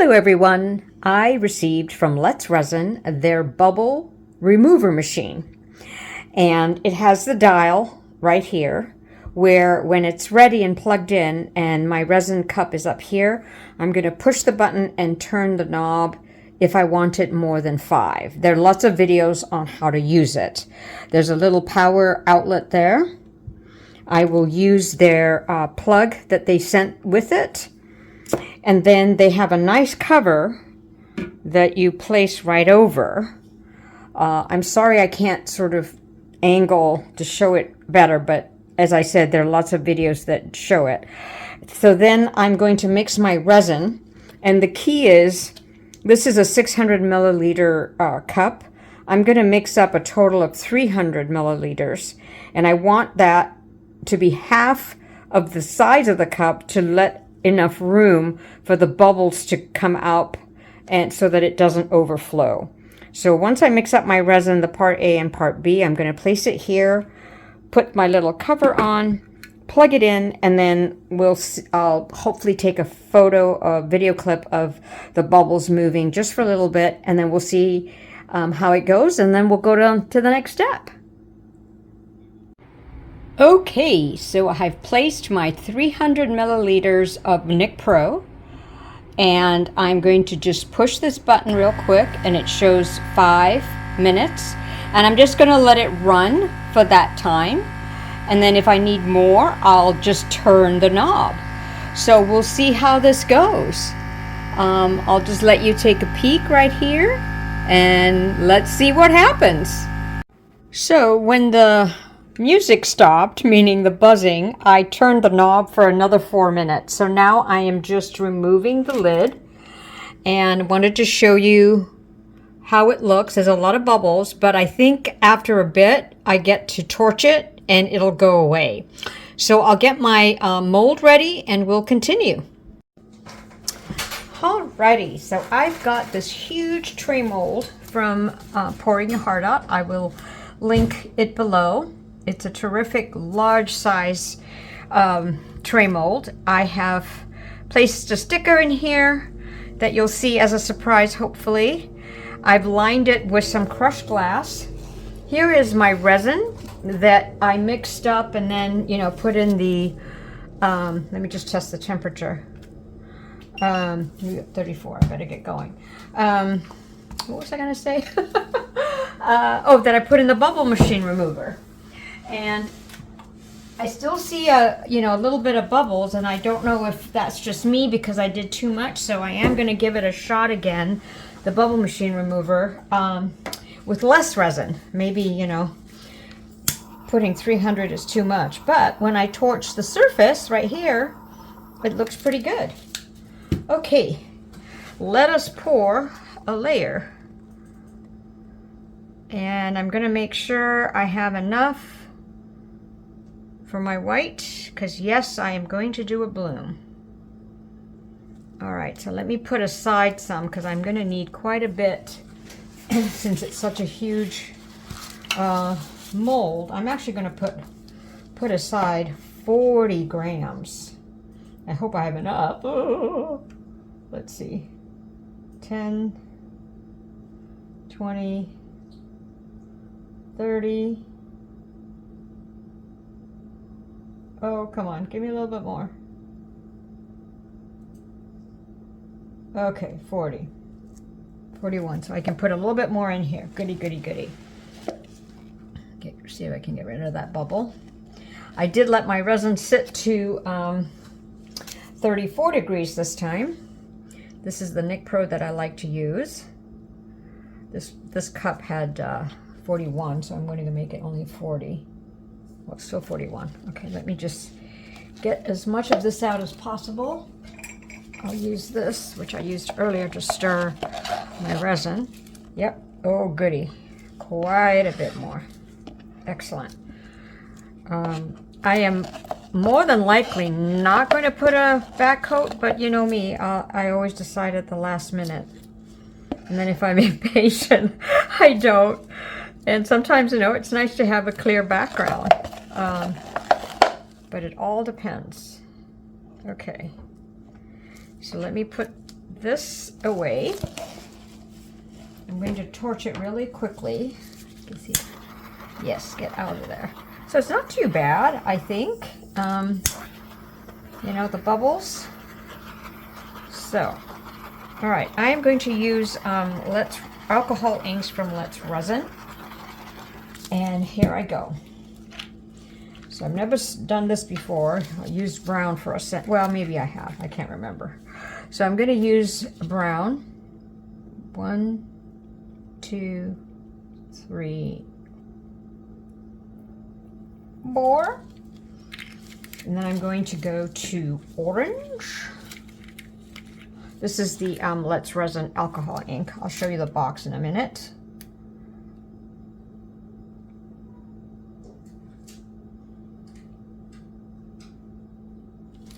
Hello everyone, I received from Let's Resin their bubble remover machine, and it has the dial right here where when it's ready and plugged in and my resin cup is up here, I'm going to push the button and turn the knob if I want it more than 5. There are lots of videos on how to use it. There's a little power outlet there. I will use their plug that they sent with it. And then they have a nice cover that you place right over. I'm sorry I can't sort of angle to show it better, but as I said, there are lots of videos that show it. So then I'm going to mix my resin, and the key is, this is a 600 milliliter cup. I'm going to mix up a total of 300 milliliters, and I want that to be half of the size of the cup to let enough room for the bubbles to come out and so that it doesn't overflow. So once I mix up my resin, the part A and part B, I'm going to place it here, put my little cover on, plug it in, and then I'll hopefully take a video clip of the bubbles moving just for a little bit, and then we'll see how it goes, and then we'll go down to the next step. Okay, so I've placed my 300 milliliters of Nic Pro, and I'm going to just push this button real quick, and it shows 5 minutes, and I'm just going to let it run for that time, and then if I need more, I'll just turn the knob. So we'll see how this goes. I'll just let you take a peek right here, and let's see what happens. So when the music stopped, meaning the buzzing, I turned the knob for another 4 minutes. So now I am just removing the lid and wanted to show you how it looks. There's a lot of bubbles, but I think after a bit I get to torch it and it'll go away. So I'll get my mold ready and we'll continue. Alrighty, so I've got this huge tray mold from Pouring Your Heart Out. I will link it below. It's a terrific large size tray mold. I have placed a sticker in here that you'll see as a surprise, hopefully. I've lined it with some crushed glass. Here is my resin that I mixed up and then, put in the, let me just test the temperature. 34, I better get going. What was I gonna say? That I put in the bubble machine remover. And I still see a little bit of bubbles, and I don't know if that's just me because I did too much, so I am going to give it a shot again, the bubble machine remover, with less resin. Maybe, putting 300 is too much, but when I torch the surface right here, it looks pretty good. Okay, let us pour a layer, and I'm going to make sure I have enough for my white, because yes, I am going to do a bloom. All right, so let me put aside some because I'm going to need quite a bit since it's such a huge mold. I'm actually going to put aside 40 grams. I hope I have enough. Oh, let's see, 10, 20, 30. Oh, come on, give me a little bit more. Okay, 40. 41, so I can put a little bit more in here. Goody, goody, goody. Okay, see if I can get rid of that bubble. I did let my resin sit to 34 degrees this time. This is the Nic Pro that I like to use. This cup had 41, so I'm going to make it only 40. Well, it's still 41. Okay, let me just get as much of this out as possible. I'll use this, which I used earlier to stir my resin. Yep, oh goody, quite a bit more. Excellent. I am more than likely not going to put a back coat, but you know me, I always decide at the last minute. And then if I'm impatient, I don't. And sometimes, it's nice to have a clear background. But it all depends. Okay. So let me put this away. I'm going to torch it really quickly. You can see. Yes, get out of there. So it's not too bad, I think. You know, the bubbles. So, all right, I am going to use alcohol inks from Let's Resin. And here I go. So I've never done this before. I used brown for a set. Well, maybe I have. I can't remember. So I'm going to use brown. 1, 2, 3, 4. And then I'm going to go to orange. This is the Let's Resin alcohol ink. I'll show you the box in a minute.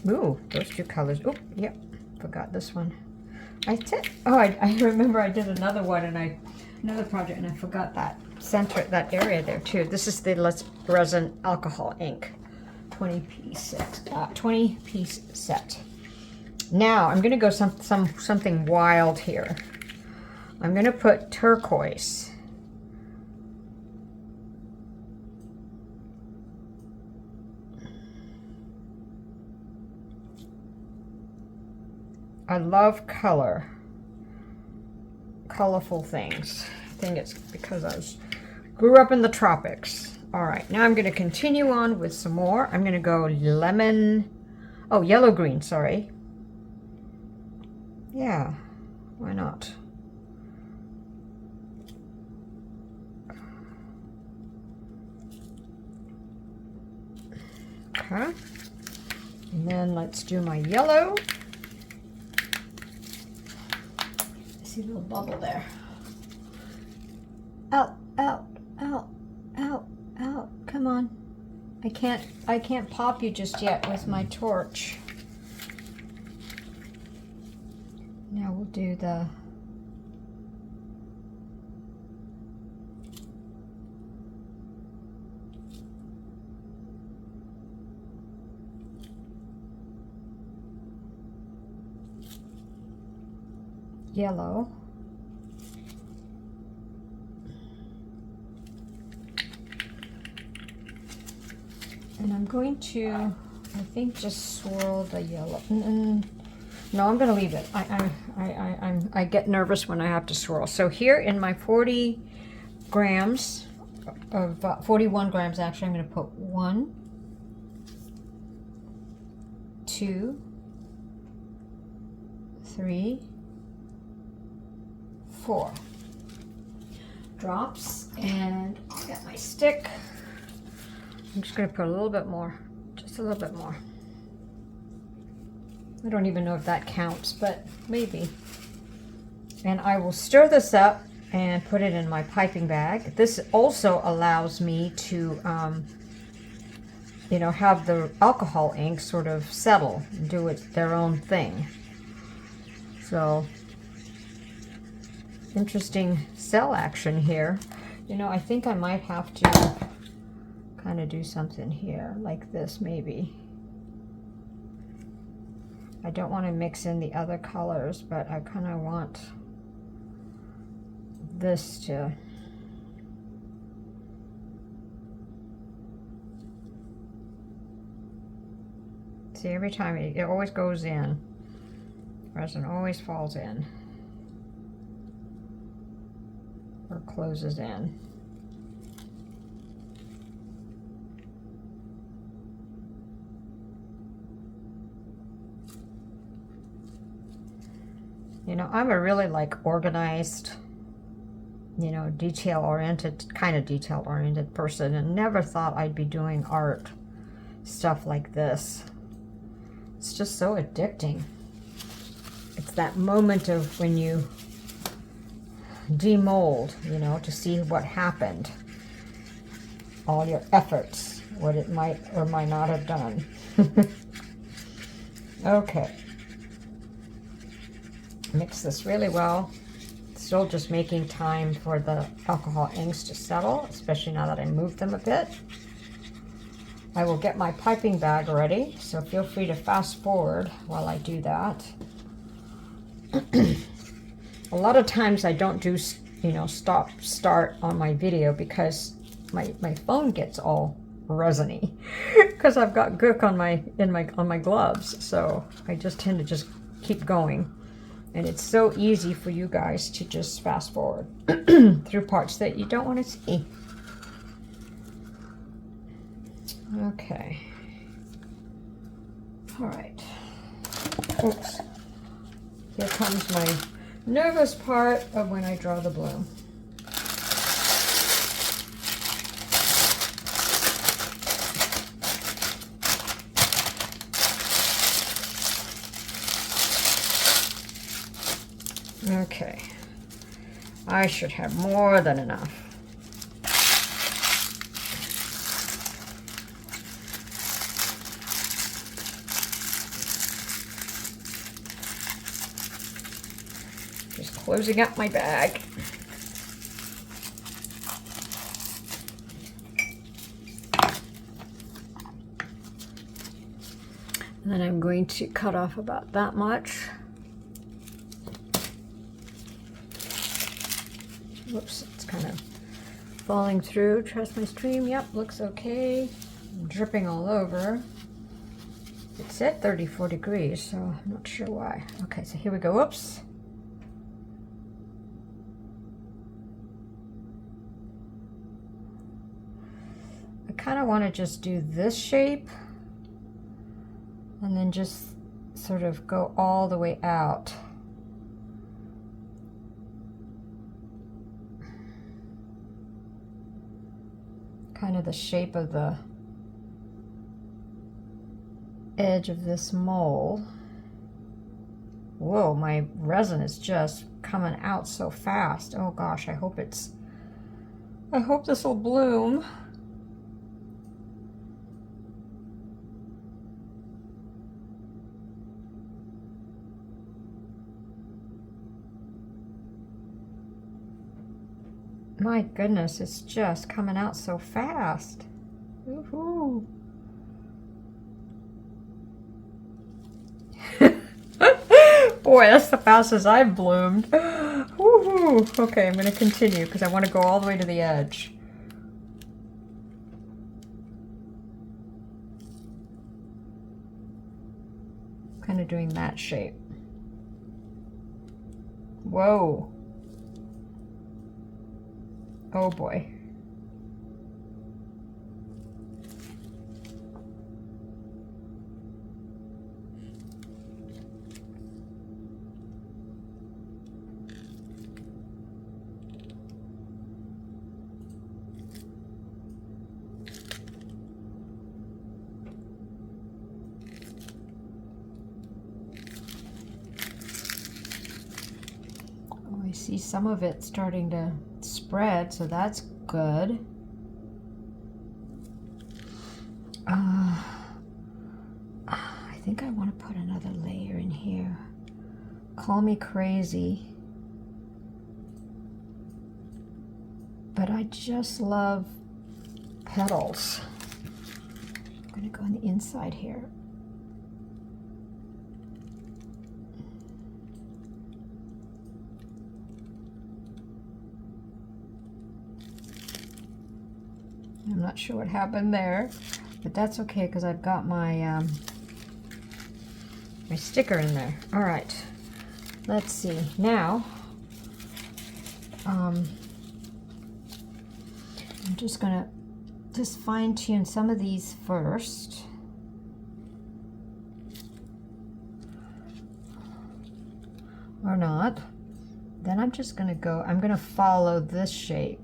Ooh, those two colors. Oh, yep, forgot this one. I remember I did another one and another project and I forgot that area there too. This is the Let's Resin alcohol ink, 20-piece set. Now I'm going to go something wild here. I'm going to put turquoise. I love colorful things. I think it's because I grew up in the tropics. All right, now I'm going to continue on with some more. I'm going to go yellow green, sorry. Yeah, why not? Okay, and then let's do my yellow. See a little bubble there. Out, out, out, out, out. Come on. I can't pop you just yet with my torch. Now we'll do the yellow. And I'm going to, I think, just swirl the yellow. No, I'm going to leave it. I get nervous when I have to swirl. So here in my 40 grams of 41 grams, actually, I'm going to put 1, 2, 3, 4 drops, and I'll get my stick. I'm just going to put a little bit more, just a little bit more. I don't even know if that counts, but maybe. And I will stir this up and put it in my piping bag. This also allows me to, you know, have the alcohol ink sort of settle and do their own thing. So, interesting cell action here. You know, I think I might have to kind of do something here, like this maybe. I don't want to mix in the other colors, but I kind of want this to see, every time it always goes in. Resin always falls in or closes in. You know, I'm a really organized, you know, kind of detail-oriented person, and never thought I'd be doing art stuff like this. It's just so addicting. It's that moment of when you demold, you know, to see what happened. All your efforts, what it might or might not have done. Okay. Mix this really well. Still just making time for the alcohol inks to settle, especially now that I moved them a bit. I will get my piping bag ready, so feel free to fast forward while I do that. A lot of times I don't do, you know, stop start on my video because my phone gets all resiny because I've got gook on my gloves, so I just tend to just keep going, and it's so easy for you guys to just fast forward through parts that you don't want to see. Okay. All right. Oops. Here comes my nervous part of when I draw the bloom. Okay. I should have more than enough. Just closing up my bag. And then I'm going to cut off about that much. Whoops, it's kind of falling through. Trust my stream. Yep, looks okay. I'm dripping all over. It said 34 degrees, so I'm not sure why. Okay, so here we go. Whoops. I kind of want to just do this shape and then just sort of go all the way out. Kind of the shape of the edge of this mold. Whoa, my resin is just coming out so fast. Oh gosh, I hope this will bloom. My goodness, it's just coming out so fast. Woohoo! Boy, that's the fastest I've bloomed. Woohoo! Okay, I'm going to continue because I want to go all the way to the edge. Kind of doing that shape. Whoa. Oh boy. Oh, I see some of it starting to spread, so that's good. I think I want to put another layer in here. Call me crazy, but I just love petals. I'm going to go on the inside here. I'm not sure what happened there, but that's okay because I've got my my sticker in there. All right, let's see. Now, I'm just gonna fine tune some of these first. Or not. Then I'm just gonna go, I'm gonna follow this shape.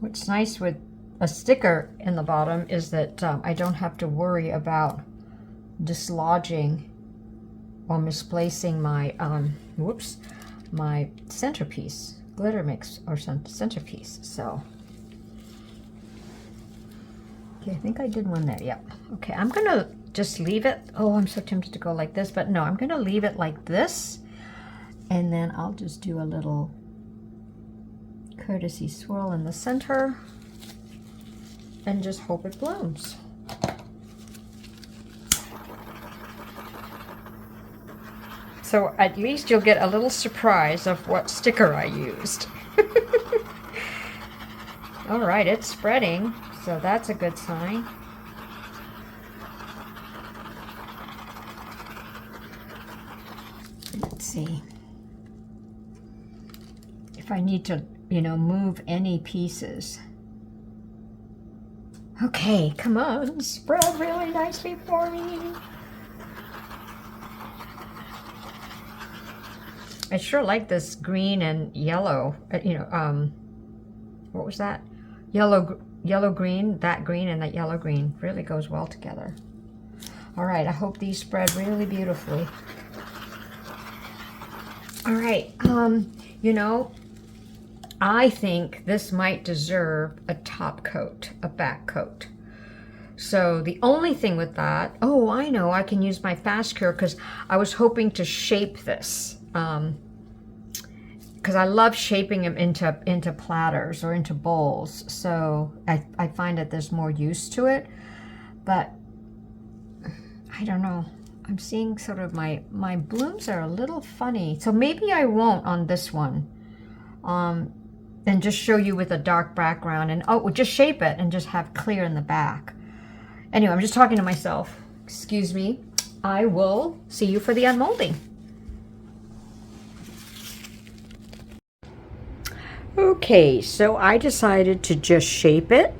What's nice with a sticker in the bottom is that I don't have to worry about dislodging or misplacing my my centerpiece, glitter mix or centerpiece. So Okay, I think I did one there. Yep. Okay, I'm gonna just leave it. Oh, I'm so tempted to go like this, but no, I'm gonna leave it like this. And then I'll just do a little courtesy swirl in the center and just hope it blooms. So at least you'll get a little surprise of what sticker I used. All right, it's spreading, so that's a good sign. Let's see if I need to, you know, move any pieces. Okay, come on, spread really nicely for me. I sure like this green and yellow, you know, what was that? Yellow green, that green and that yellow green really goes well together. All right, I hope these spread really beautifully. All right, you know, I think this might deserve a top coat, a back coat. So the only thing with that, oh, I know, I can use my fast cure because I was hoping to shape this. Because I love shaping them into platters or into bowls, so I find that there's more use to it. But I don't know. I'm seeing sort of my blooms are a little funny, so maybe I won't on this one. And just show you with a dark background, and oh, just shape it and just have clear in the back. Anyway, I'm just talking to myself. Excuse me. I will see you for the unmolding. Okay, so I decided to just shape it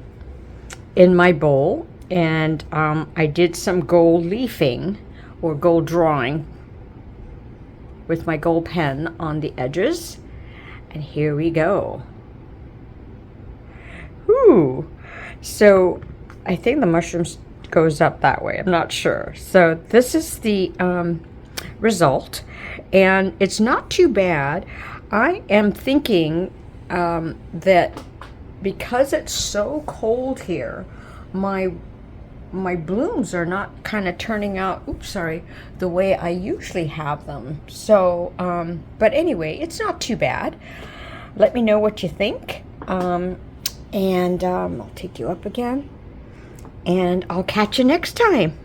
in my bowl, and I did some gold leafing or gold drawing with my gold pen on the edges, and here we go. Whoo! So I think the mushrooms goes up that way, I'm not sure. So this is the result, and it's not too bad. I am thinking that because it's so cold here, my blooms are not kind of turning out, oops, sorry, the way I usually have them. So, but anyway, it's not too bad. Let me know what you think. And I'll take you up again. And I'll catch you next time.